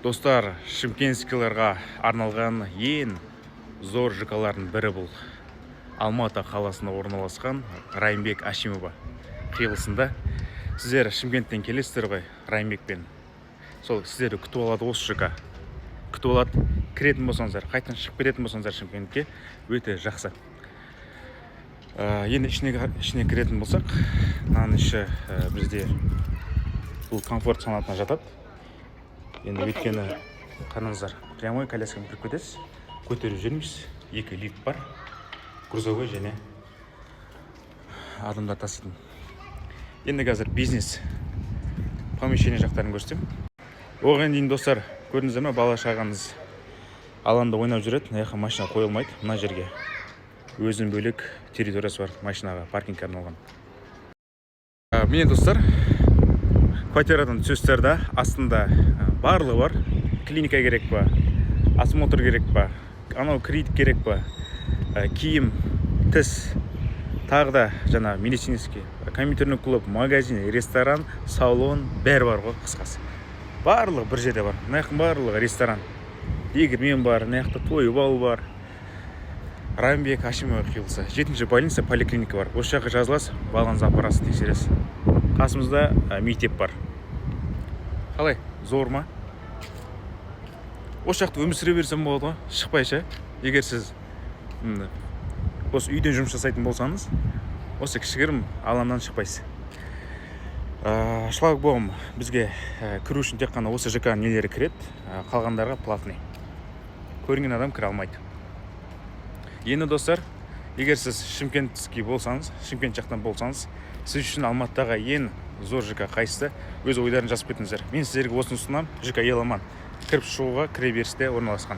Достар, шымкентскілерға арналған ең зор ЖК-лардың бірі бұл. Алматы қаласында орналасқан Райымбек Ашимова қиылысында. Сіздер Шымкенттен келесіздер ғой Райымбекпен. Сол сіздерді күтіп алады осы ЖК. Күтіп алады, кіретін болсаңыздар, қайтадан шығып кететін болсаңыздар Шымкентке өте жақсы. Енді ішіне кіретін болсақ, мынаның іші бізде бұл комфорт санатына жатады. Енді өйткені қараңыздар, прямой колясканы кіріп кетесіз, көтеріп жүрміз. Екі лифт бар, грузовой және адамдар таситын. Енді қазір бизнес помещение жақтарын көрсетем. Оған дейін достар, көрдіңіздер ме, бала шағаңыз алаңда ойнап жүреді, мына жаққа машина қойылмайды. Мына жерге өзінің бөлек территориясы бар, машинаға паркингке арналған. Міне достар, квартирадан түсесіздерді астында барлығы бар. Клиника керек па, осмотр керек па, анау кредит керек па, киім, тіс, тағы да жаңа медицинский, компьютерный клуб, магазин, ресторан, салон, бәрі бар ғой қысқасы. Барлығы бір жерде бар. Мына жақын барлығы ресторан. Егермен бар, мына жақта той бал бар. Райымбек Ашимова қиылысы. 7-ші больница, поликлиника бар. Осы жаққа жазыласыз, балаңызды апарасыз, тексересіз. Қасымызда мектеп бар. Қалай? Зор ма? Осы жақта өмір сүре берсем болады ғой, шықпайша. Егер сіз осы үйден жұмыс жасайтын болсаңыз, осы кішігірім аламнан шықпайсыз. Шлагбаум бізге кіру үшін тек қана осы ЖК нелері кіреді, қалғандарға платный. Көрінген адам кіре алмайды. Енді достар, егер сіз шымкентский болсаңыз, Шымкент жақтан болсаңыз, сіз үшін Алматыдағы ең зор ЖК қайсысы, өз ойдарын жазып кетіңіздер. Мен сіздерге осыны ұсынамын, ЖК Еламан. Кіріп шығуға кіре берісте орналасқан.